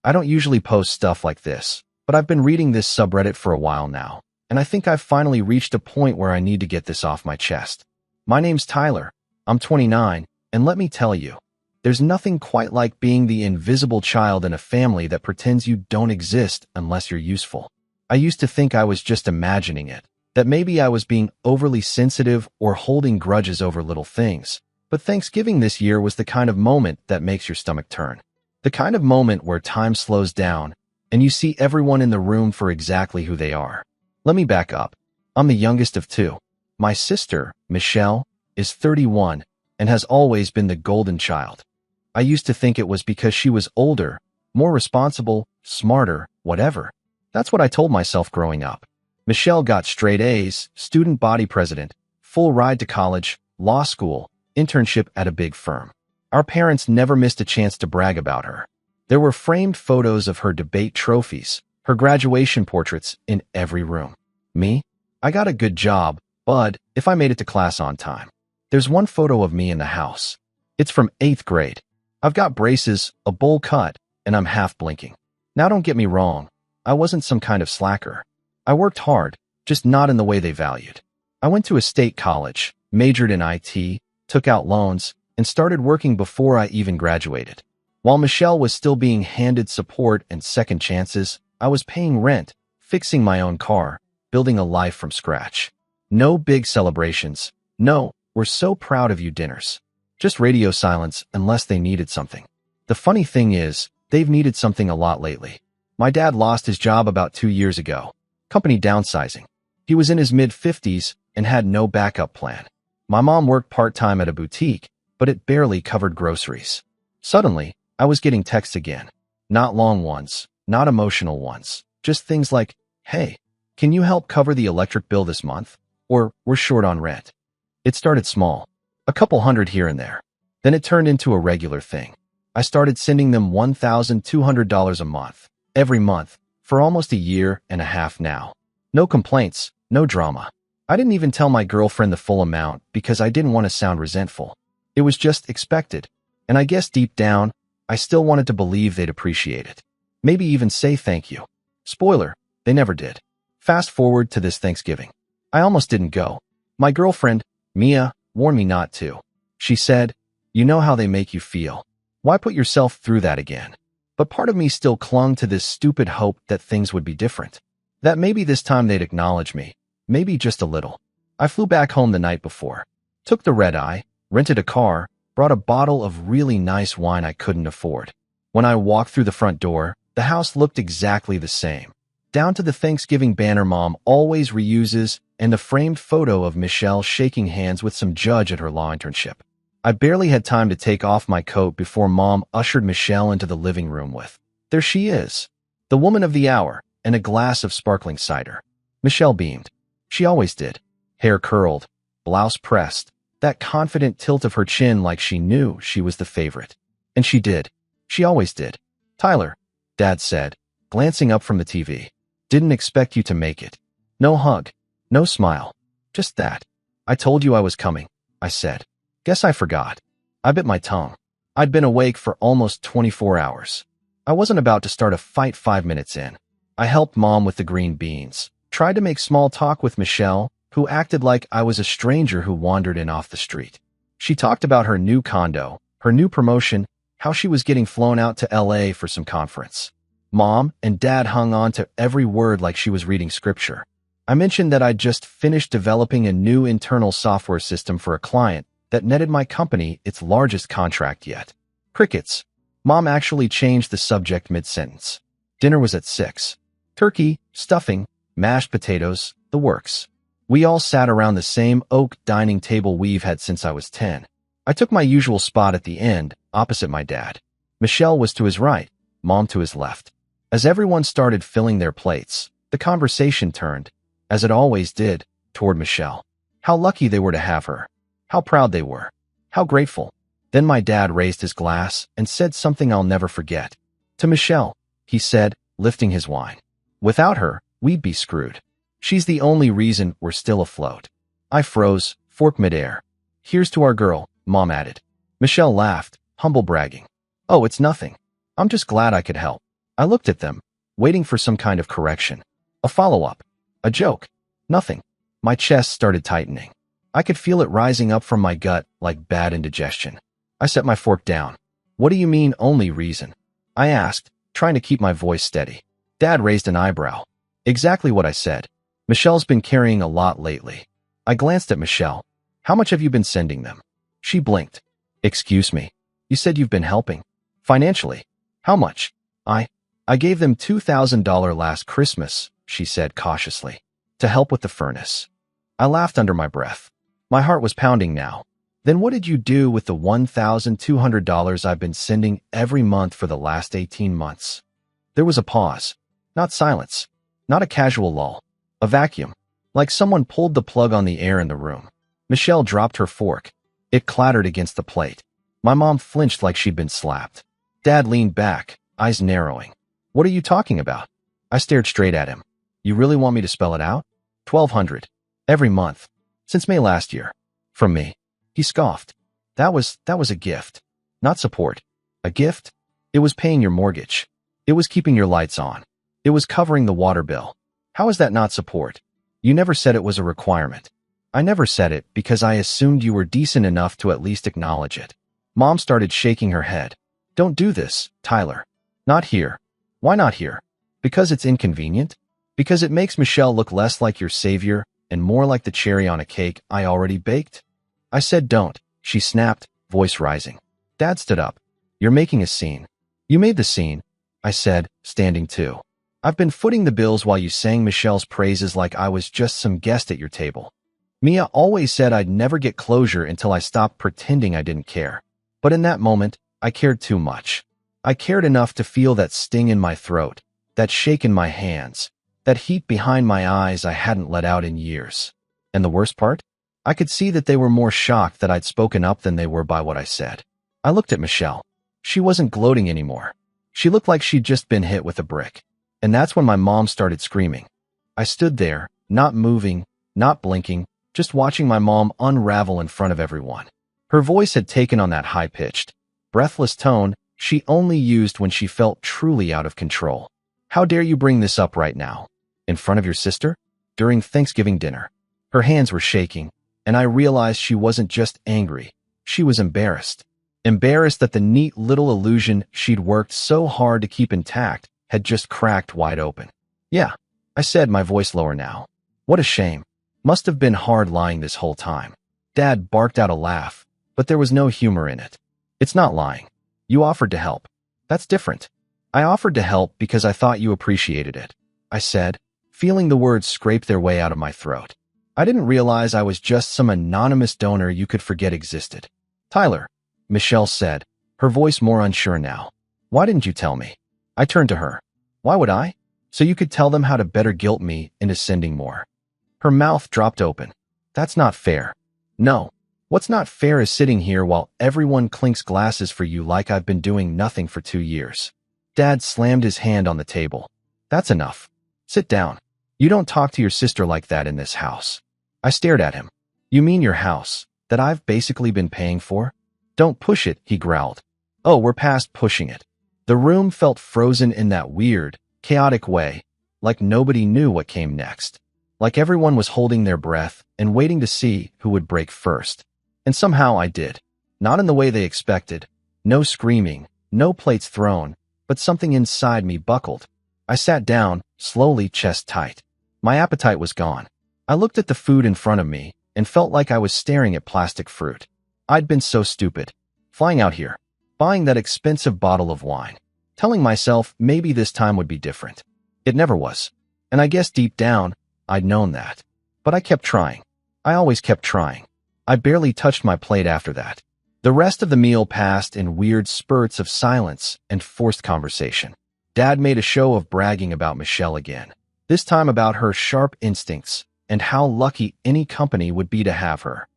I don't usually post stuff like this, but I've been reading this subreddit for a while now, and I think I've finally reached a point where I need to get this off my chest. My name's Tyler, I'm 29, and let me tell you, there's nothing quite like being the invisible child in a family that pretends you don't exist unless you're useful. I used to think I was just imagining it, that maybe I was being overly sensitive or holding grudges over little things. But Thanksgiving this year was the kind of moment that makes your stomach turn. The kind of moment where time slows down and you see everyone in the room for exactly who they are. Let me back up. I'm the youngest of two. My sister, Michelle, is 31 and has always been the golden child. I used to think it was because she was older, more responsible, smarter, whatever. That's what I told myself growing up. Michelle got straight A's, student body president, full ride to college, law school, internship at a big firm. Our parents never missed a chance to brag about her. There were framed photos of her debate trophies, her graduation portraits in every room. Me? I got a good job, bud, if I made it to class on time. There's one photo of me in the house. It's from 8th grade. I've got braces, a bowl cut, and I'm half blinking. Now don't get me wrong, I wasn't some kind of slacker. I worked hard, just not in the way they valued. I went to a state college, majored in IT, took out loans, and started working before I even graduated. While Michelle was still being handed support and second chances, I was paying rent, fixing my own car, building a life from scratch. No big celebrations. No, we're so proud of you dinners. Just radio silence unless they needed something. The funny thing is, they've needed something a lot lately. My dad lost his job about 2 years ago. Company downsizing. He was in his mid-50s and had no backup plan. My mom worked part-time at a boutique, but it barely covered groceries. Suddenly, I was getting texts again. Not long ones, not emotional ones, just things like, hey, can you help cover the electric bill this month? Or, we're short on rent. It started small, a couple hundred here and there. Then it turned into a regular thing. I started sending them $1,200 a month, every month, for almost a year and a half now. No complaints, no drama. I didn't even tell my girlfriend the full amount because I didn't want to sound resentful. It was just expected, and I guess deep down, I still wanted to believe they'd appreciate it. Maybe even say thank you. Spoiler, they never did. Fast forward to this Thanksgiving. I almost didn't go. My girlfriend, Mia, warned me not to. She said, you know how they make you feel. Why put yourself through that again? But part of me still clung to this stupid hope that things would be different. That maybe this time they'd acknowledge me. Maybe just a little. I flew back home the night before. Took the red-eye, rented a car, brought a bottle of really nice wine I couldn't afford. When I walked through the front door, the house looked exactly the same. Down to the Thanksgiving banner Mom always reuses and the framed photo of Michelle shaking hands with some judge at her law internship. I barely had time to take off my coat before Mom ushered Michelle into the living room with, there she is, the woman of the hour, and a glass of sparkling cider. Michelle beamed. She always did. Hair curled, blouse pressed, that confident tilt of her chin like she knew she was the favorite. And she did. She always did. Tyler, Dad said, glancing up from the TV. Didn't expect you to make it. No hug. No smile. Just that. I told you I was coming, I said. Guess I forgot. I bit my tongue. I'd been awake for almost 24 hours. I wasn't about to start a fight 5 minutes in. I helped Mom with the green beans, tried to make small talk with Michelle, who acted like I was a stranger who wandered in off the street. She talked about her new condo, her new promotion, how she was getting flown out to LA for some conference. Mom and Dad hung on to every word like she was reading scripture. I mentioned that I'd just finished developing a new internal software system for a client that netted my company its largest contract yet. Crickets. Mom actually changed the subject mid-sentence. Dinner was at 6. Turkey, stuffing, mashed potatoes, the works. We all sat around the same oak dining table we've had since I was 10. I took my usual spot at the end, opposite my dad. Michelle was to his right, Mom to his left. As everyone started filling their plates, the conversation turned, as it always did, toward Michelle. How lucky they were to have her. How proud they were. How grateful. Then my dad raised his glass and said something I'll never forget. To Michelle, he said, lifting his wine. Without her, we'd be screwed. She's the only reason we're still afloat. I froze, fork midair. Here's to our girl, Mom added. Michelle laughed, humble bragging. Oh, it's nothing. I'm just glad I could help. I looked at them, waiting for some kind of correction. A follow-up. A joke. Nothing. My chest started tightening. I could feel it rising up from my gut like bad indigestion. I set my fork down. What do you mean, only reason? I asked, trying to keep my voice steady. Dad raised an eyebrow. Exactly what I said. Michelle's been carrying a lot lately. I glanced at Michelle. How much have you been sending them? She blinked. Excuse me. You said you've been helping. Financially. How much? I gave them $2,000 last Christmas, she said cautiously, to help with the furnace. I laughed under my breath. My heart was pounding now. Then what did you do with the $1,200 I've been sending every month for the last 18 months? There was a pause. Not silence. Not a casual lull. A vacuum. Like someone pulled the plug on the air in the room. Michelle dropped her fork. It clattered against the plate. My mom flinched like she'd been slapped. Dad leaned back, eyes narrowing. What are you talking about? I stared straight at him. You really want me to spell it out? $1,200. Every month. Since May last year. From me. He scoffed. That was a gift. Not support. A gift? It was paying your mortgage. It was keeping your lights on. It was covering the water bill. How is that not support? You never said it was a requirement. I never said it because I assumed you were decent enough to at least acknowledge it. Mom started shaking her head. Don't do this, Tyler. Not here. Why not here? Because it's inconvenient? Because it makes Michelle look less like your savior and more like the cherry on a cake I already baked? I said don't, she snapped, voice rising. Dad stood up. You're making a scene. You made the scene, I said, standing too. I've been footing the bills while you sang Michelle's praises like I was just some guest at your table. Mia always said I'd never get closure until I stopped pretending I didn't care. But in that moment, I cared too much. I cared enough to feel that sting in my throat, that shake in my hands, that heat behind my eyes I hadn't let out in years. And the worst part? I could see that they were more shocked that I'd spoken up than they were by what I said. I looked at Michelle. She wasn't gloating anymore. She looked like she'd just been hit with a brick. And that's when my mom started screaming. I stood there, not moving, not blinking, just watching my mom unravel in front of everyone. Her voice had taken on that high-pitched, breathless tone she only used when she felt truly out of control. How dare you bring this up right now? In front of your sister? During Thanksgiving dinner. Her hands were shaking, and I realized she wasn't just angry. She was embarrassed. Embarrassed that the neat little illusion she'd worked so hard to keep intact had just cracked wide open. Yeah, I said, my voice lower now. What a shame. Must have been hard lying this whole time. Dad barked out a laugh, but there was no humor in it. It's not lying. You offered to help. That's different. I offered to help because I thought you appreciated it, I said, feeling the words scrape their way out of my throat. I didn't realize I was just some anonymous donor you could forget existed. Tyler, Michelle said, her voice more unsure now. Why didn't you tell me? I turned to her. Why would I? So you could tell them how to better guilt me into sending more. Her mouth dropped open. That's not fair. No. What's not fair is sitting here while everyone clinks glasses for you like I've been doing nothing for 2 years. Dad slammed his hand on the table. That's enough. Sit down. You don't talk to your sister like that in this house. I stared at him. You mean your house, that I've basically been paying for? Don't push it, he growled. Oh, we're past pushing it. The room felt frozen in that weird, chaotic way, like nobody knew what came next. Like everyone was holding their breath and waiting to see who would break first. And somehow I did. Not in the way they expected. No screaming, no plates thrown, but something inside me buckled. I sat down, slowly, chest tight. My appetite was gone. I looked at the food in front of me and felt like I was staring at plastic fruit. I'd been so stupid. Flying out here, buying that expensive bottle of wine, telling myself maybe this time would be different. It never was. And I guess deep down, I'd known that. But I kept trying. I always kept trying. I barely touched my plate after that. The rest of the meal passed in weird spurts of silence and forced conversation. Dad made a show of bragging about Michelle again, this time about her sharp instincts and how lucky any company would be to have her.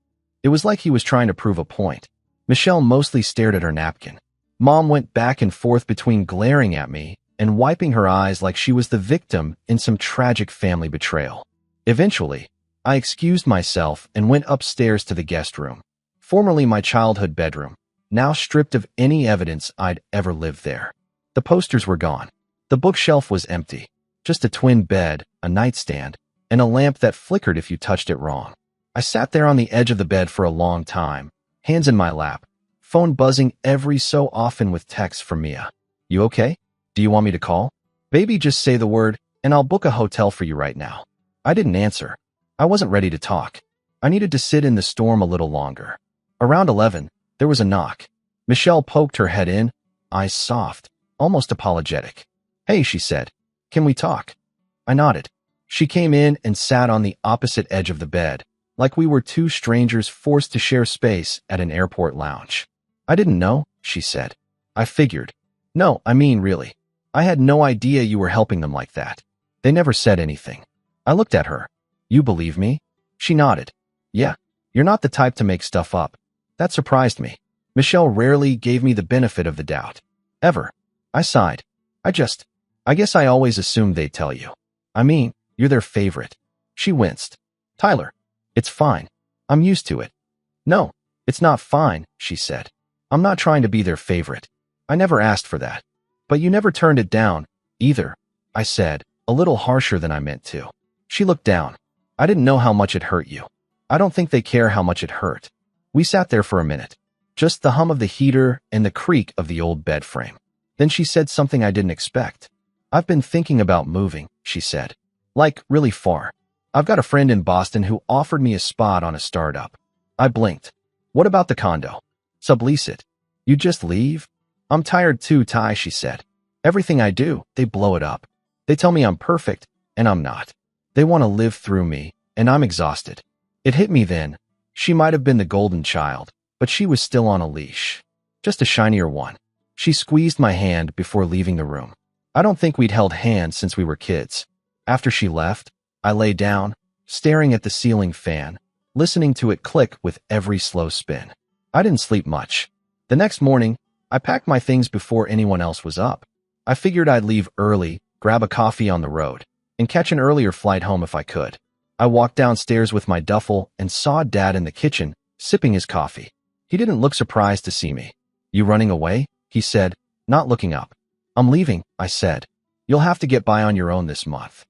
It was like he was trying to prove a point. Michelle mostly stared at her napkin. Mom went back and forth between glaring at me and wiping her eyes like she was the victim in some tragic family betrayal. Eventually, I excused myself and went upstairs to the guest room, formerly my childhood bedroom, now stripped of any evidence I'd ever lived there. The posters were gone. The bookshelf was empty. Just a twin bed, a nightstand, and a lamp that flickered if you touched it wrong. I sat there on the edge of the bed for a long time, hands in my lap, phone buzzing every so often with texts from Mia. You okay? Do you want me to call? Baby, just say the word, and I'll book a hotel for you right now. I didn't answer. I wasn't ready to talk. I needed to sit in the storm a little longer. Around 11, there was a knock. Michelle poked her head in, eyes soft, almost apologetic. Hey, she said. Can we talk? I nodded. She came in and sat on the opposite edge of the bed, like we were two strangers forced to share space at an airport lounge. I didn't know, she said. I figured. No, I mean, really. I had no idea you were helping them like that. They never said anything. I looked at her. You believe me? She nodded. Yeah, you're not the type to make stuff up. That surprised me. Michelle rarely gave me the benefit of the doubt. Ever. I sighed. I guess I always assumed they'd tell you. I mean, you're their favorite. She winced. Tyler, it's fine. I'm used to it. No, it's not fine, she said. I'm not trying to be their favorite. I never asked for that. But you never turned it down, either, I said, a little harsher than I meant to. She looked down. I didn't know how much it hurt you. I don't think they care how much it hurt. We sat there for a minute. Just the hum of the heater and the creak of the old bed frame. Then she said something I didn't expect. I've been thinking about moving, she said. Like, really far. I've got a friend in Boston who offered me a spot on a startup. I blinked. What about the condo? Sublease it. You just leave? I'm tired too, Ty, she said. Everything I do, they blow it up. They tell me I'm perfect, and I'm not. They want to live through me, and I'm exhausted. It hit me then. She might have been the golden child, but she was still on a leash. Just a shinier one. She squeezed my hand before leaving the room. I don't think we'd held hands since we were kids. After she left, I lay down, staring at the ceiling fan, listening to it click with every slow spin. I didn't sleep much. The next morning, I packed my things before anyone else was up. I figured I'd leave early, grab a coffee on the road, and catch an earlier flight home if I could. I walked downstairs with my duffel and saw Dad in the kitchen, sipping his coffee. He didn't look surprised to see me. You running away? He said, not looking up. I'm leaving, I said. You'll have to get by on your own this month.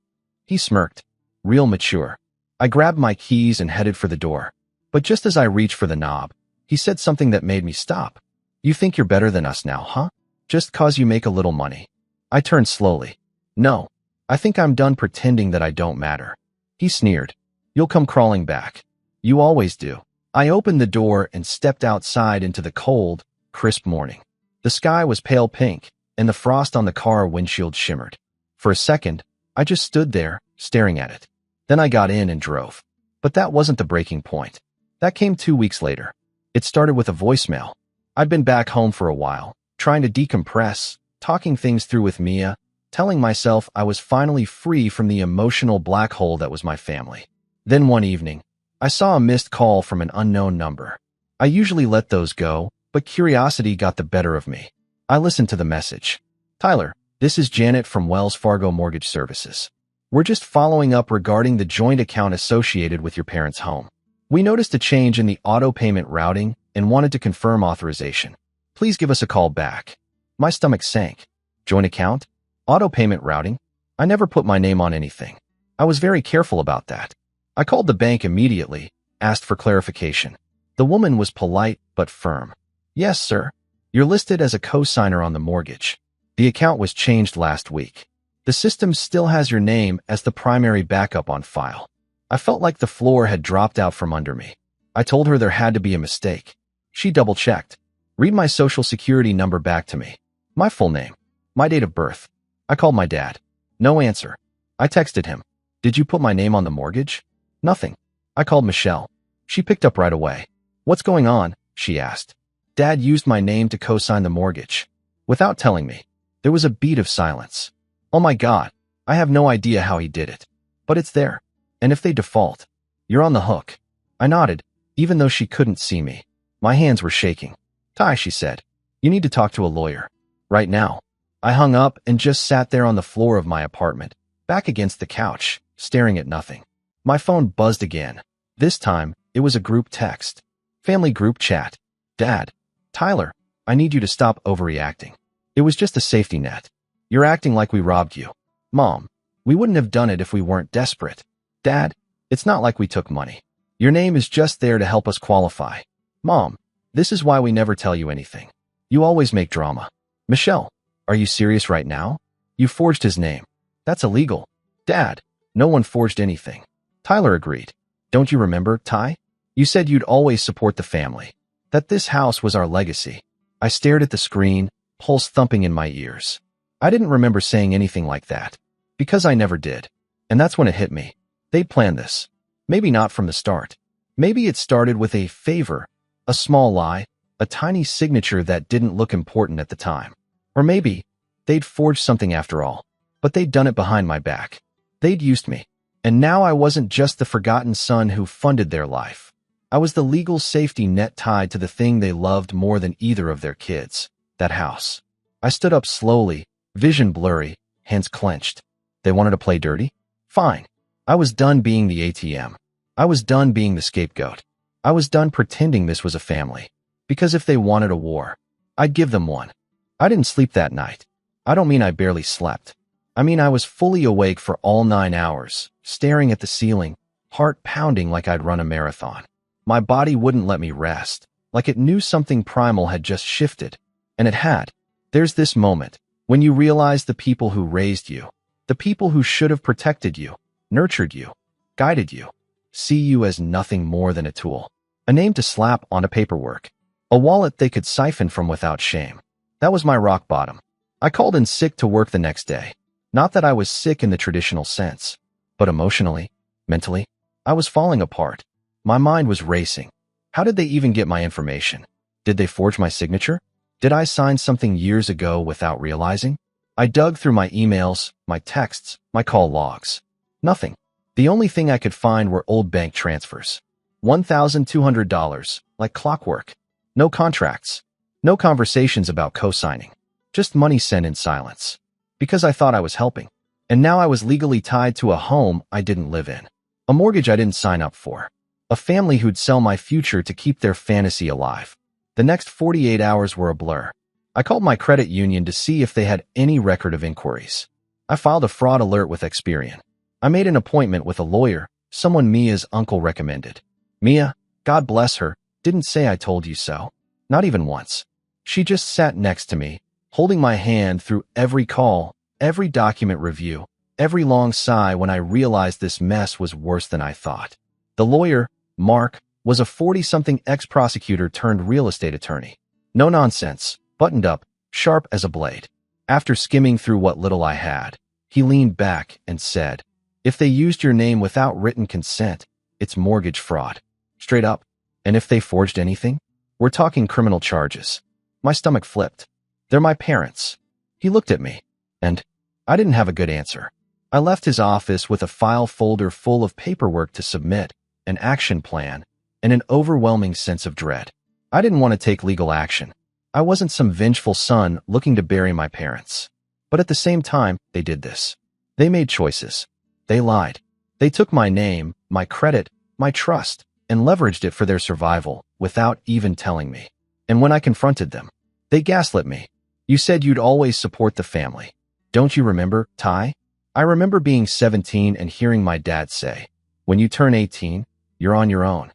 He smirked. Real mature. I grabbed my keys and headed for the door. But just as I reached for the knob, he said something that made me stop. You think you're better than us now, huh? Just 'cause you make a little money. I turned slowly. No, I think I'm done pretending that I don't matter. He sneered. You'll come crawling back. You always do. I opened the door and stepped outside into the cold, crisp morning. The sky was pale pink, and the frost on the car windshield shimmered. For a second, I just stood there, staring at it. Then I got in and drove. But that wasn't the breaking point. That came 2 weeks later. It started with a voicemail. I'd been back home for a while, trying to decompress, talking things through with Mia, telling myself I was finally free from the emotional black hole that was my family. Then one evening, I saw a missed call from an unknown number. I usually let those go, but curiosity got the better of me. I listened to the message. Tyler, this is Janet from Wells Fargo Mortgage Services. We're just following up regarding the joint account associated with your parents' home. We noticed a change in the auto payment routing and wanted to confirm authorization. Please give us a call back. My stomach sank. Joint account? Auto payment routing? I never put my name on anything. I was very careful about that. I called the bank immediately, asked for clarification. The woman was polite but firm. Yes, sir. You're listed as a co-signer on the mortgage. The account was changed last week. The system still has your name as the primary backup on file. I felt like the floor had dropped out from under me. I told her there had to be a mistake. She double-checked. Read my social security number back to me. My full name. My date of birth. I called my dad. No answer. I texted him. Did you put my name on the mortgage? Nothing. I called Michelle. She picked up right away. What's going on? She asked. Dad used my name to co-sign the mortgage. Without telling me. There was a beat of silence. Oh my God. I have no idea how he did it. But it's there. And if they default, you're on the hook. I nodded, even though she couldn't see me. My hands were shaking. Ty, she said. You need to talk to a lawyer. Right now. I hung up and just sat there on the floor of my apartment, back against the couch, staring at nothing. My phone buzzed again. This time, it was a group text. Family group chat. Dad. Tyler, I need you to stop overreacting. It was just a safety net. You're acting like we robbed you. Mom, we wouldn't have done it if we weren't desperate. Dad, it's not like we took money. Your name is just there to help us qualify. Mom, this is why we never tell you anything. You always make drama. Michelle, are you serious right now? You forged his name. That's illegal. Dad, no one forged anything. Tyler agreed. Don't you remember, Ty? You said you'd always support the family. That this house was our legacy. I stared at the screen, pulse thumping in my ears. I didn't remember saying anything like that. Because I never did. And that's when it hit me. They'd planned this. Maybe not from the start. Maybe it started with a favor, a small lie, a tiny signature that didn't look important at the time. Or maybe they'd forged something after all. But they'd done it behind my back. They'd used me. And now I wasn't just the forgotten son who funded their life. I was the legal safety net tied to the thing they loved more than either of their kids, that house. I stood up slowly, vision blurry, hands clenched. They wanted to play dirty? Fine. I was done being the ATM. I was done being the scapegoat. I was done pretending this was a family. Because if they wanted a war, I'd give them one. I didn't sleep that night. I don't mean I barely slept. I mean I was fully awake for all 9 hours, staring at the ceiling, heart pounding like I'd run a marathon. My body wouldn't let me rest, like it knew something primal had just shifted. And it had. There's this moment, when you realize the people who raised you, the people who should have protected you, nurtured you, guided you, see you as nothing more than a tool, a name to slap onto paperwork, a wallet they could siphon from without shame. That was my rock bottom. I called in sick to work the next day. Not that I was sick in the traditional sense, but emotionally, mentally, I was falling apart. My mind was racing. How did they even get my information? Did they forge my signature? Did I sign something years ago without realizing? I dug through my emails, my texts, my call logs. Nothing. The only thing I could find were old bank transfers. $1,200, like clockwork. No contracts. No conversations about co-signing. Just money sent in silence. Because I thought I was helping. And now I was legally tied to a home I didn't live in. A mortgage I didn't sign up for. A family who'd sell my future to keep their fantasy alive. The next 48 hours were a blur. I called my credit union to see if they had any record of inquiries. I filed a fraud alert with Experian. I made an appointment with a lawyer, someone Mia's uncle recommended. Mia, God bless her, didn't say I told you so. Not even once. She just sat next to me, holding my hand through every call, every document review, every long sigh when I realized this mess was worse than I thought. The lawyer, Mark, was a 40-something ex-prosecutor turned real estate attorney. No nonsense, buttoned up, sharp as a blade. After skimming through what little I had, he leaned back and said, "If they used your name without written consent, it's mortgage fraud. Straight up. And if they forged anything, we're talking criminal charges." My stomach flipped. They're my parents. He looked at me, and I didn't have a good answer. I left his office with a file folder full of paperwork to submit, an action plan, and an overwhelming sense of dread. I didn't want to take legal action. I wasn't some vengeful son looking to bury my parents. But at the same time, they did this. They made choices. They lied. They took my name, my credit, my trust, and leveraged it for their survival without even telling me. And when I confronted them, they gaslit me. "You said you'd always support the family. Don't you remember, Ty?" I remember being 17 and hearing my dad say, "When you turn 18, you're on your own."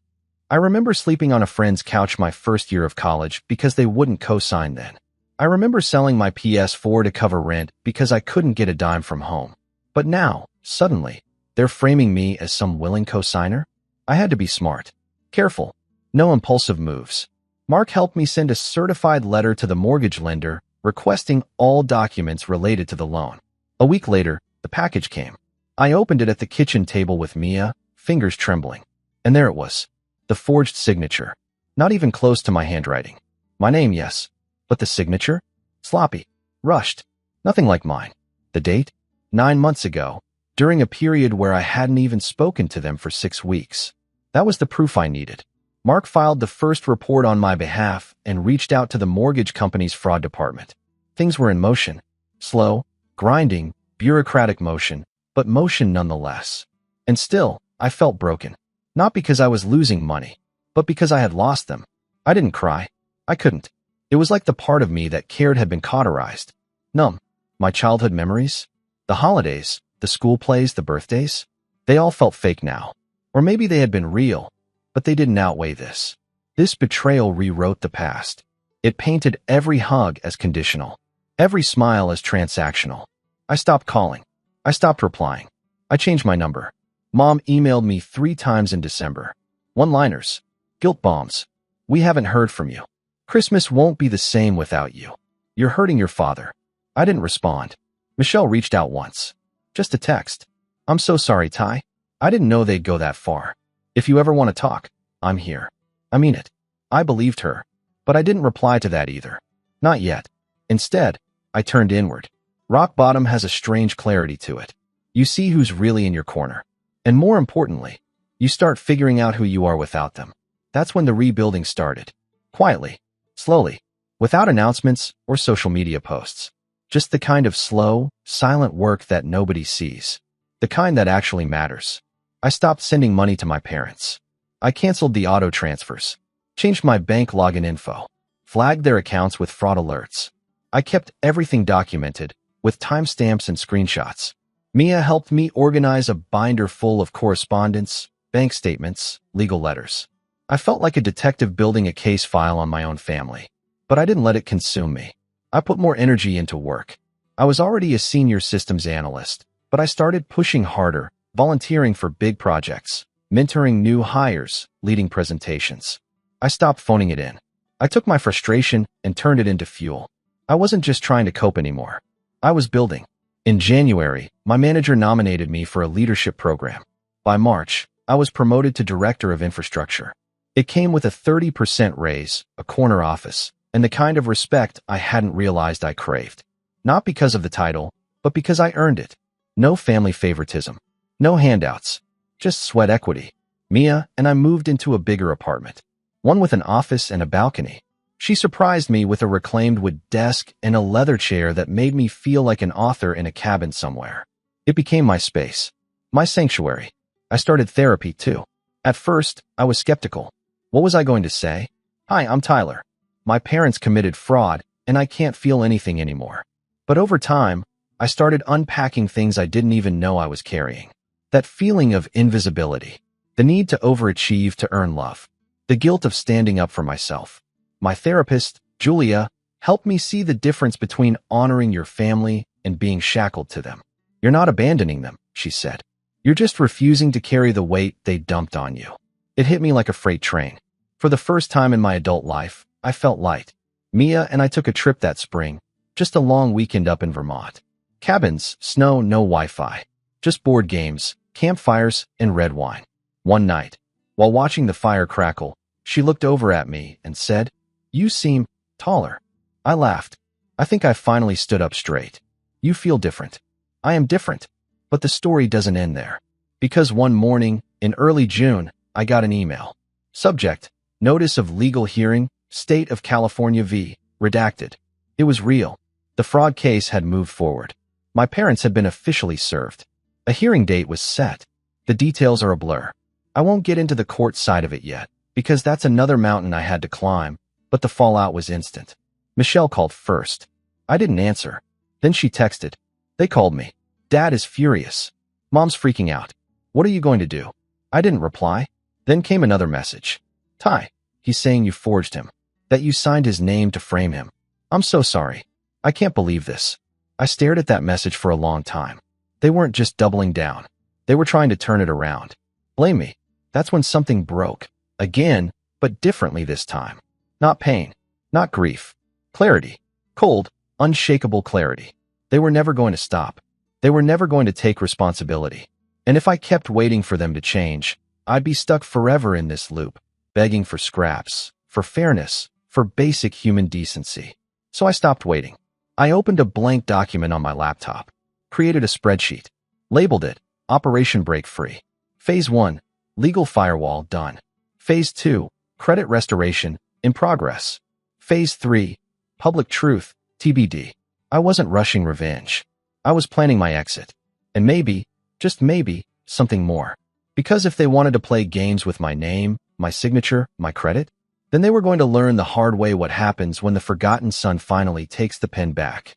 I remember sleeping on a friend's couch my first year of college because they wouldn't co-sign then. I remember selling my PS4 to cover rent because I couldn't get a dime from home. But now, suddenly, they're framing me as some willing co-signer? I had to be smart. Careful. No impulsive moves. Mark helped me send a certified letter to the mortgage lender requesting all documents related to the loan. A week later, the package came. I opened it at the kitchen table with Mia, fingers trembling. And there it was. The forged signature. Not even close to my handwriting. My name, yes. But the signature? Sloppy. Rushed. Nothing like mine. The date? 9 months ago, during a period where I hadn't even spoken to them for 6 weeks. That was the proof I needed. Mark filed the first report on my behalf and reached out to the mortgage company's fraud department. Things were in motion. Slow, grinding, bureaucratic motion, but motion nonetheless. And still, I felt broken. Not because I was losing money, but because I had lost them. I didn't cry. I couldn't. It was like the part of me that cared had been cauterized. Numb. My childhood memories? The holidays, the school plays, the birthdays? They all felt fake now. Or maybe they had been real, but they didn't outweigh this. This betrayal rewrote the past. It painted every hug as conditional, every smile as transactional. I stopped calling. I stopped replying. I changed my number. Mom emailed me 3 times in December. One-liners. Guilt bombs. We haven't heard from you. Christmas won't be the same without you. You're hurting your father. I didn't respond. Michelle reached out once. Just a text. I'm so sorry, Ty. I didn't know they'd go that far. If you ever want to talk, I'm here. I mean it. I believed her. But I didn't reply to that either. Not yet. Instead, I turned inward. Rock bottom has a strange clarity to it. You see who's really in your corner. And more importantly, you start figuring out who you are without them. That's when the rebuilding started. Quietly. Slowly. Without announcements or social media posts. Just the kind of slow, silent work that nobody sees. The kind that actually matters. I stopped sending money to my parents. I canceled the auto transfers. Changed my bank login info. Flagged their accounts with fraud alerts. I kept everything documented, with timestamps and screenshots. Mia helped me organize a binder full of correspondence, bank statements, legal letters. I felt like a detective building a case file on my own family. But I didn't let it consume me. I put more energy into work. I was already a senior systems analyst, but I started pushing harder, volunteering for big projects, mentoring new hires, leading presentations. I stopped phoning it in. I took my frustration and turned it into fuel. I wasn't just trying to cope anymore. I was building. In January, my manager nominated me for a leadership program. By March, I was promoted to director of infrastructure. It came with a 30% raise, a corner office, and the kind of respect I hadn't realized I craved. Not because of the title, but because I earned it. No family favoritism. No handouts. Just sweat equity. Mia and I moved into a bigger apartment. One with an office and a balcony. She surprised me with a reclaimed wood desk and a leather chair that made me feel like an author in a cabin somewhere. It became my space. My sanctuary. I started therapy too. At first, I was skeptical. What was I going to say? Hi, I'm Tyler. My parents committed fraud, and I can't feel anything anymore. But over time, I started unpacking things I didn't even know I was carrying. That feeling of invisibility. The need to overachieve to earn love. The guilt of standing up for myself. My therapist, Julia, helped me see the difference between honoring your family and being shackled to them. You're not abandoning them, she said. You're just refusing to carry the weight they dumped on you. It hit me like a freight train. For the first time in my adult life, I felt light. Mia and I took a trip that spring, just a long weekend up in Vermont. Cabins, snow, no Wi-Fi. Just board games, campfires, and red wine. One night, while watching the fire crackle, she looked over at me and said, "You seem taller." I laughed. I think I finally stood up straight. You feel different. I am different. But the story doesn't end there. Because one morning, in early June, I got an email. Subject, Notice of Legal Hearing, State of California v. Redacted. It was real. The fraud case had moved forward. My parents had been officially served. A hearing date was set. The details are a blur. I won't get into the court side of it yet, because that's another mountain I had to climb, but the fallout was instant. Michelle called first. I didn't answer. Then she texted. They called me. Dad is furious. Mom's freaking out. What are you going to do? I didn't reply. Then came another message. Ty, he's saying you forged him. That you signed his name to frame him. I'm so sorry. I can't believe this. I stared at that message for a long time. They weren't just doubling down. They were trying to turn it around. Blame me. That's when something broke. Again, but differently this time. Not pain. Not grief. Clarity. Cold, unshakable clarity. They were never going to stop. They were never going to take responsibility. And if I kept waiting for them to change, I'd be stuck forever in this loop, begging for scraps, for fairness, for basic human decency. So I stopped waiting. I opened a blank document on my laptop, created a spreadsheet, labeled it Operation Break Free. Phase 1, Legal Firewall done. Phase 2, Credit Restoration in progress. Phase 3, Public Truth, TBD. I wasn't rushing revenge. I was planning my exit. And maybe, just maybe, something more. Because if they wanted to play games with my name, my signature, my credit, then they were going to learn the hard way what happens when the forgotten son finally takes the pen back.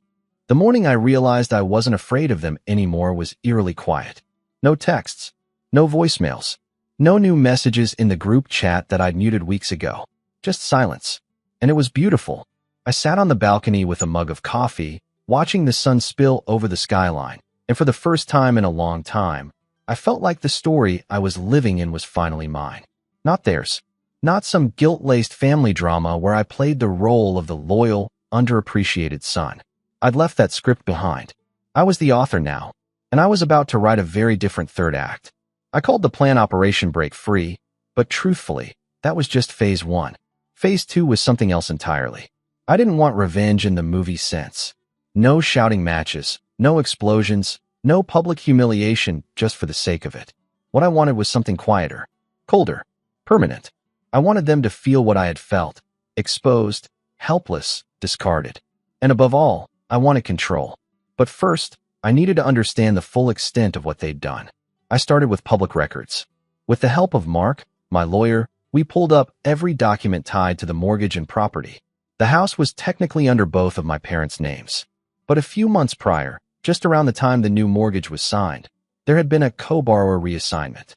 The morning I realized I wasn't afraid of them anymore was eerily quiet. No texts, no voicemails, no new messages in the group chat that I'd muted weeks ago. Just silence. And it was beautiful. I sat on the balcony with a mug of coffee, watching the sun spill over the skyline, and for the first time in a long time, I felt like the story I was living in was finally mine. Not theirs. Not some guilt-laced family drama where I played the role of the loyal, underappreciated son. I'd left that script behind. I was the author now, and I was about to write a very different third act. I called the plan Operation Break Free, but truthfully, that was just phase 1. Phase 2 was something else entirely. I didn't want revenge in the movie sense. No shouting matches, no explosions, no public humiliation just for the sake of it. What I wanted was something quieter, colder, permanent. I wanted them to feel what I had felt, exposed, helpless, discarded. And above all, I wanted control. But first, I needed to understand the full extent of what they'd done. I started with public records. With the help of Mark, my lawyer, we pulled up every document tied to the mortgage and property. The house was technically under both of my parents' names. But a few months prior, just around the time the new mortgage was signed, there had been a co-borrower reassignment.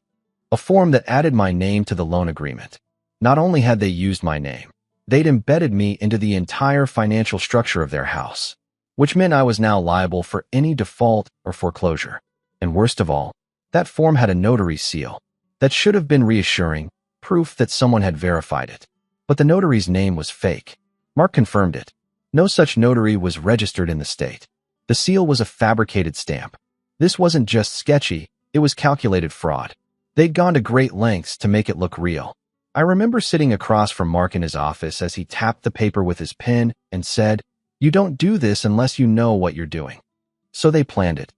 A form that added my name to the loan agreement. Not only had they used my name, they'd embedded me into the entire financial structure of their house, which meant I was now liable for any default or foreclosure. And worst of all, that form had a notary seal that should have been reassuring, proof that someone had verified it. But the notary's name was fake. Mark confirmed it. No such notary was registered in the state. The seal was a fabricated stamp. This wasn't just sketchy, it was calculated fraud. They'd gone to great lengths to make it look real. I remember sitting across from Mark in his office as he tapped the paper with his pen and said, "You don't do this unless you know what you're doing." So they planned it.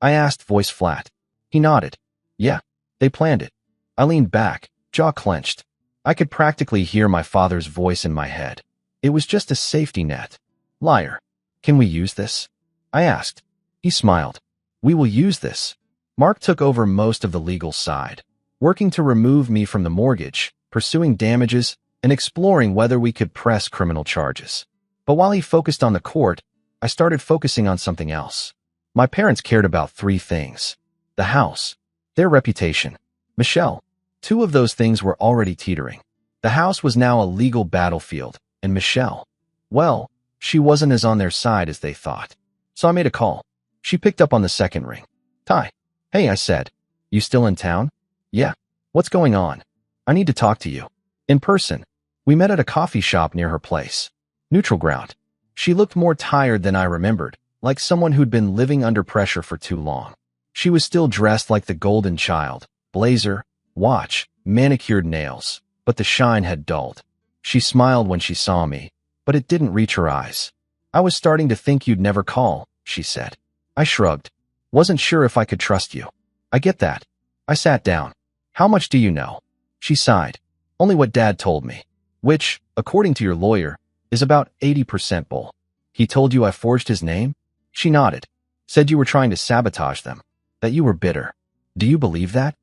I asked, voice flat. He nodded. Yeah, they planned it. I leaned back, jaw clenched. I could practically hear my father's voice in my head. It was just a safety net. Liar. Can we use this? I asked. He smiled. We will use this. Mark took over most of the legal side, working to remove me from the mortgage, pursuing damages, and exploring whether we could press criminal charges. But while he focused on the court, I started focusing on something else. My parents cared about 3 things. The house, their reputation, Michelle. 2 of those things were already teetering. The house was now a legal battlefield, and Michelle, well, she wasn't as on their side as they thought. So I made a call. She picked up on the second ring. Ty. Hey, I said. You still in town? Yeah. What's going on? I need to talk to you. In person. We met at a coffee shop near her place. Neutral ground. She looked more tired than I remembered, like someone who'd been living under pressure for too long. She was still dressed like the golden child, blazer, watch, manicured nails, but the shine had dulled. She smiled when she saw me, but it didn't reach her eyes. I was starting to think you'd never call, she said. I shrugged. Wasn't sure if I could trust you. I get that. I sat down. How much do you know? She sighed. Only what Dad told me, which, according to your lawyer, is about 80% bull. He told you I forged his name? She nodded. Said you were trying to sabotage them. That you were bitter. Do you believe that?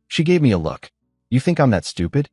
She gave me a look. You think I'm that stupid?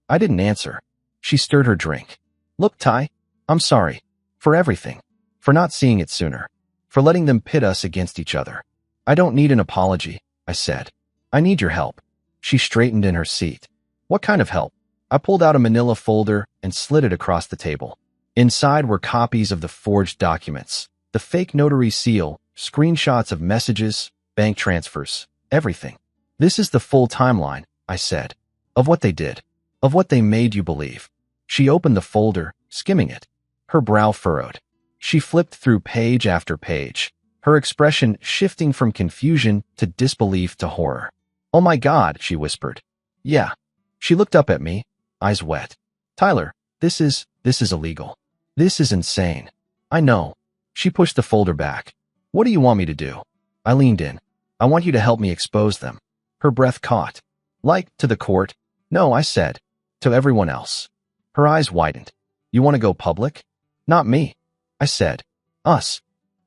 I didn't answer. She stirred her drink. Look, Ty, I'm sorry. For everything. For not seeing it sooner. For letting them pit us against each other. I don't need an apology, I said. I need your help. She straightened in her seat. What kind of help? I pulled out a manila folder and slid it across the table. Inside were copies of the forged documents, the fake notary seal, screenshots of messages, bank transfers, everything. This is the full timeline, I said, of what they did, of what they made you believe. She opened the folder, skimming it. Her brow furrowed. She flipped through page after page, her expression shifting from confusion to disbelief to horror. Oh my God, she whispered. Yeah. She looked up at me, eyes wet. Tyler, this is illegal. This is insane. I know. She pushed the folder back. What do you want me to do? I leaned in. I want you to help me expose them. Her breath caught. Like, to the court? No, I said. To everyone else. Her eyes widened. You want to go public? Not me. I said. Us.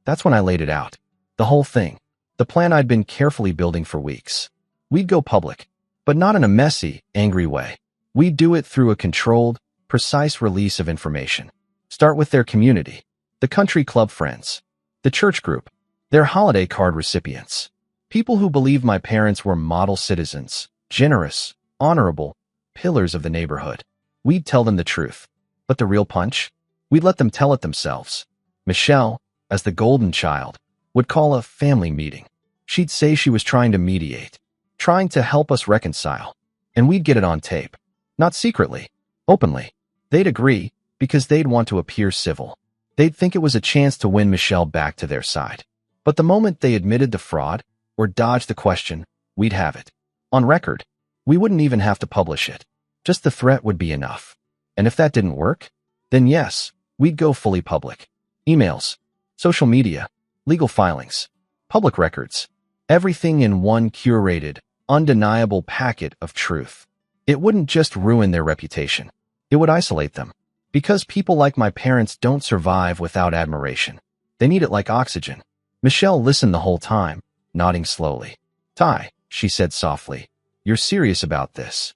That's when I laid it out. The whole thing. The plan I'd been carefully building for weeks. We'd go public. But not in a messy, angry way. We'd do it through a controlled, precise release of information. Start with their community. The country club friends. The church group. They're holiday card recipients. People who believe my parents were model citizens, generous, honorable, pillars of the neighborhood. We'd tell them the truth. But the real punch? We'd let them tell it themselves. Michelle, as the golden child, would call a family meeting. She'd say she was trying to mediate, trying to help us reconcile. And we'd get it on tape. Not secretly, openly. They'd agree, because they'd want to appear civil. They'd think it was a chance to win Michelle back to their side. But the moment they admitted the fraud, or dodged the question, we'd have it. On record. We wouldn't even have to publish it. Just the threat would be enough. And if that didn't work, then yes, we'd go fully public. Emails, social media, legal filings, public records, everything in one curated, undeniable packet of truth. It wouldn't just ruin their reputation. It would isolate them. Because people like my parents don't survive without admiration. They need it like oxygen. Michelle listened the whole time, nodding slowly. Ty, she said softly, you're serious about this.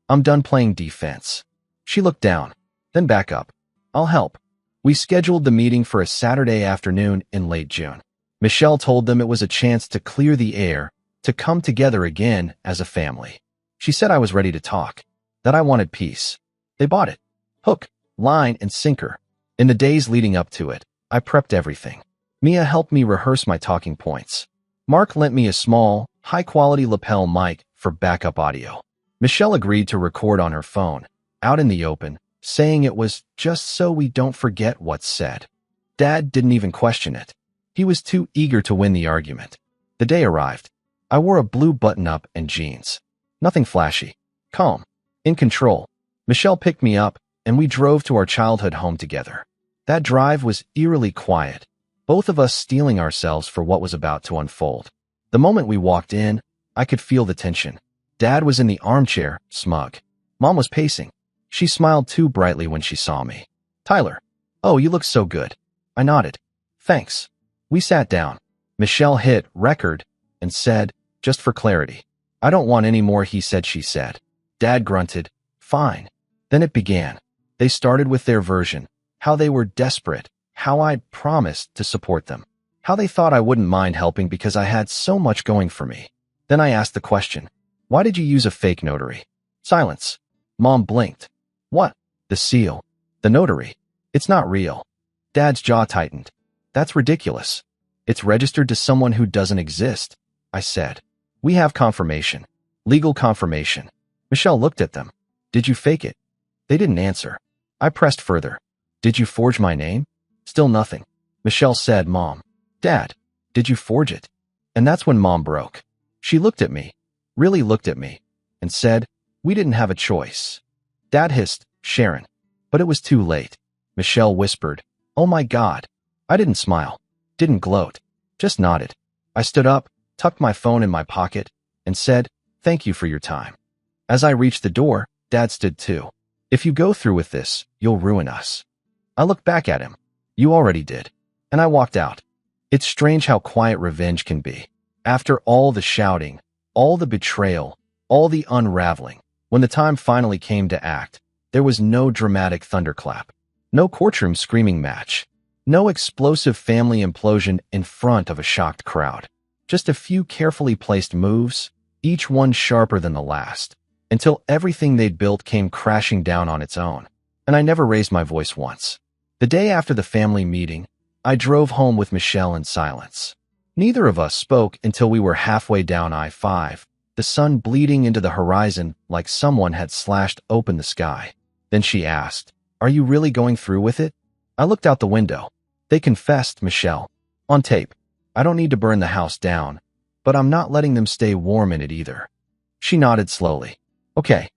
I'm done playing defense. She looked down, then back up. I'll help. We scheduled the meeting for a Saturday afternoon in late June. Michelle told them it was a chance to clear the air, to come together again as a family. She said I was ready to talk, that I wanted peace. They bought it. Hook, line, and sinker. In the days leading up to it, I prepped everything. Mia helped me rehearse my talking points. Mark lent me a small, high-quality lapel mic for backup audio. Michelle agreed to record on her phone, out in the open, saying it was just so we don't forget what's said. Dad didn't even question it. He was too eager to win the argument. The day arrived. I wore a blue button-up and jeans. Nothing flashy. Calm. In control. Michelle picked me up, and we drove to our childhood home together. That drive was eerily quiet, both of us steeling ourselves for what was about to unfold. The moment we walked in, I could feel the tension. Dad was in the armchair, smug. Mom was pacing. She smiled too brightly when she saw me. Tyler. Oh, you look so good. I nodded. Thanks. We sat down. Michelle hit record and said, just for clarity, I don't want any more he said, she said. Dad grunted, fine. Then it began. They started with their version, how they were desperate, how I'd promised to support them, how they thought I wouldn't mind helping because I had so much going for me. Then I asked the question, why did you use a fake notary? Silence. Mom blinked. What? The seal. The notary. It's not real. Dad's jaw tightened. That's ridiculous. It's registered to someone who doesn't exist, I said. We have confirmation. Legal confirmation. Michelle looked at them. Did you fake it? They didn't answer. I pressed further. Did you forge my name? Still nothing. Michelle said, Mom. Dad, did you forge it? And that's when Mom broke. She looked at me, really looked at me, and said, we didn't have a choice. Dad hissed, Sharon. But it was too late. Michelle whispered, oh my God. I didn't smile, didn't gloat, just nodded. I stood up, tucked my phone in my pocket, and said, thank you for your time. As I reached the door, Dad stood too. If you go through with this, you'll ruin us. I looked back at him. You already did. And I walked out. It's strange how quiet revenge can be. After all the shouting, all the betrayal, all the unraveling, when the time finally came to act, there was no dramatic thunderclap, no courtroom screaming match, no explosive family implosion in front of a shocked crowd. Just a few carefully placed moves, each one sharper than the last, until everything they'd built came crashing down on its own. And I never raised my voice once. The day after the family meeting, I drove home with Michelle in silence. Neither of us spoke until we were halfway down I-5, the sun bleeding into the horizon like someone had slashed open the sky. Then she asked, are you really going through with it? I looked out the window. They confessed, Michelle. On tape. I don't need to burn the house down, but I'm not letting them stay warm in it either. She nodded slowly. Okay.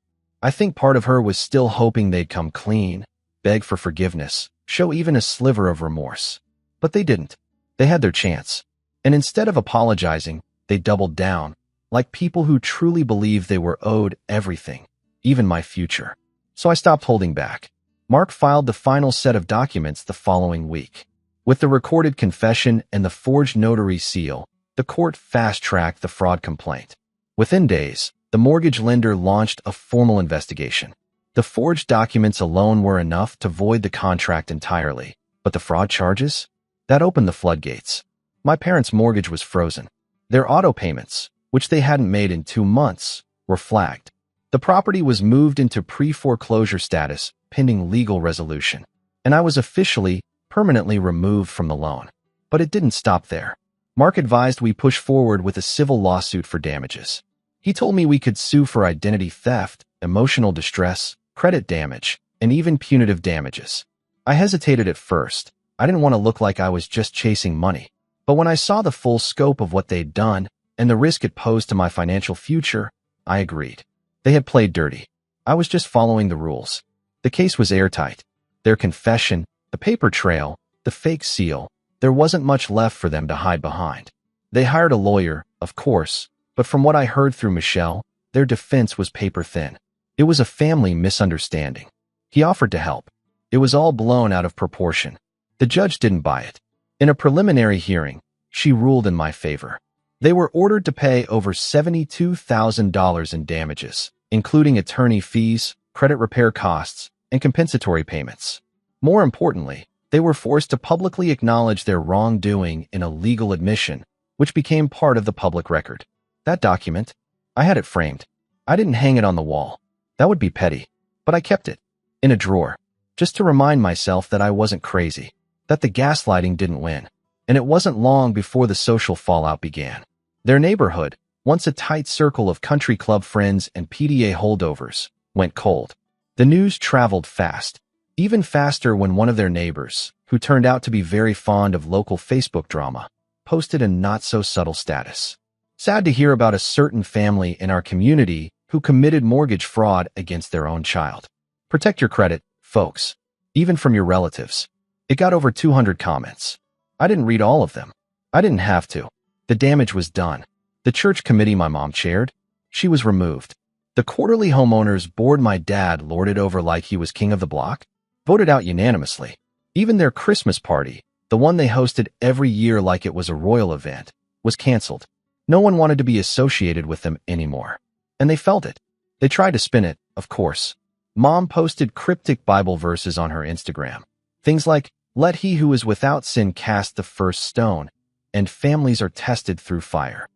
I think part of her was still hoping they'd come clean, beg for forgiveness, show even a sliver of remorse. But they didn't. They had their chance. And instead of apologizing, they doubled down, like people who truly believed they were owed everything, even my future. So I stopped holding back. Mark filed the final set of documents the following week. With the recorded confession and the forged notary seal, the court fast-tracked the fraud complaint. Within days, the mortgage lender launched a formal investigation. The forged documents alone were enough to void the contract entirely, but the fraud charges? That opened the floodgates. My parents' mortgage was frozen. Their auto payments, which they hadn't made in 2 months, were flagged. The property was moved into pre-foreclosure status, pending legal resolution, and I was officially, permanently removed from the loan. But it didn't stop there. Mark advised we push forward with a civil lawsuit for damages. He told me we could sue for identity theft, emotional distress, credit damage, and even punitive damages. I hesitated at first. I didn't want to look like I was just chasing money. But when I saw the full scope of what they'd done and the risk it posed to my financial future, I agreed. They had played dirty. I was just following the rules. The case was airtight. Their confession, the paper trail, the fake seal, there wasn't much left for them to hide behind. They hired a lawyer, of course, but from what I heard through Michelle, their defense was paper thin. It was a family misunderstanding. He offered to help. It was all blown out of proportion. The judge didn't buy it. In a preliminary hearing, she ruled in my favor. They were ordered to pay over $72,000 in damages, including attorney fees, credit repair costs, and compensatory payments. More importantly, they were forced to publicly acknowledge their wrongdoing in a legal admission, which became part of the public record. That document, I had it framed. I didn't hang it on the wall. That would be petty. But I kept it in a drawer, just to remind myself that I wasn't crazy, that the gaslighting didn't win. And it wasn't long before the social fallout began. Their neighborhood, once a tight circle of country club friends and PDA holdovers, went cold. The news traveled fast, even faster when one of their neighbors, who turned out to be very fond of local Facebook drama, posted a not-so-subtle status. Sad to hear about a certain family in our community who committed mortgage fraud against their own child. Protect your credit, folks, even from your relatives. It got over 200 comments. I didn't read all of them. I didn't have to. The damage was done. The church committee my mom chaired, she was removed. The quarterly homeowners board my dad lorded over like he was king of the block, voted out unanimously. Even their Christmas party, the one they hosted every year like it was a royal event, was canceled. No one wanted to be associated with them anymore. And they felt it. They tried to spin it, of course. Mom posted cryptic Bible verses on her Instagram. Things like, "Let he who is without sin cast the first stone," and "families are tested through fire."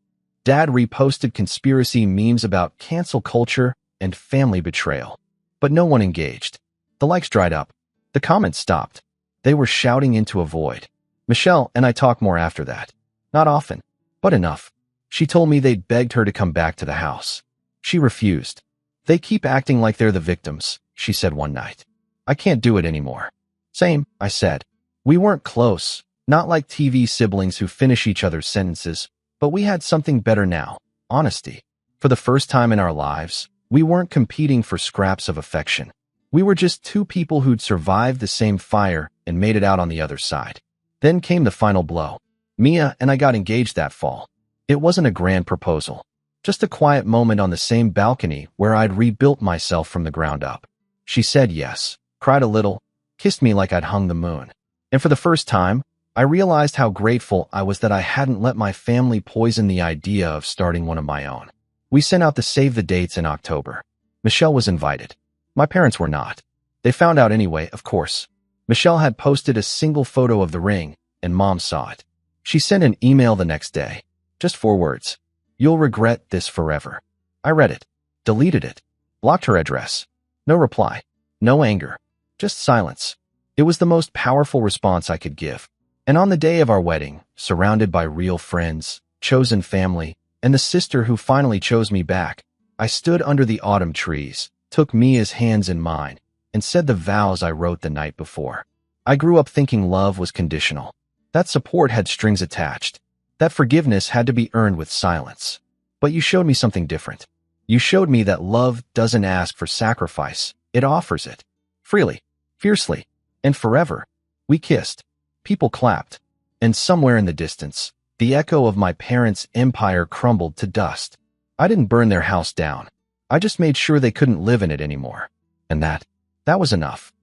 Dad reposted conspiracy memes about cancel culture and family betrayal. But no one engaged. The likes dried up. The comments stopped. They were shouting into a void. Michelle and I talked more after that. Not often, but enough. She told me they'd begged her to come back to the house. She refused. "They keep acting like they're the victims," she said one night. "I can't do it anymore." "Same," I said. We weren't close, not like TV siblings who finish each other's sentences, but we had something better now: honesty. For the first time in our lives, we weren't competing for scraps of affection. We were just two people who'd survived the same fire and made it out on the other side. Then came the final blow. Mia and I got engaged that fall. It wasn't a grand proposal, just a quiet moment on the same balcony where I'd rebuilt myself from the ground up. She said yes, cried a little, kissed me like I'd hung the moon. And for the first time, I realized how grateful I was that I hadn't let my family poison the idea of starting one of my own. We sent out the save the dates in October. Michelle was invited. My parents were not. They found out anyway, of course. Michelle had posted a single photo of the ring, and Mom saw it. She sent an email the next day. Just 4 words. "You'll regret this forever." I read it, deleted it, blocked her address. No reply, no anger, just silence. It was the most powerful response I could give. And on the day of our wedding, surrounded by real friends, chosen family, and the sister who finally chose me back, I stood under the autumn trees, took Mia's hands in mine, and said the vows I wrote the night before. I grew up thinking love was conditional. That support had strings attached. That forgiveness had to be earned with silence. But you showed me something different. You showed me that love doesn't ask for sacrifice. It offers it. Freely, fiercely, and forever. We kissed. People clapped. And somewhere in the distance, the echo of my parents' empire crumbled to dust. I didn't burn their house down. I just made sure they couldn't live in it anymore. And that was enough.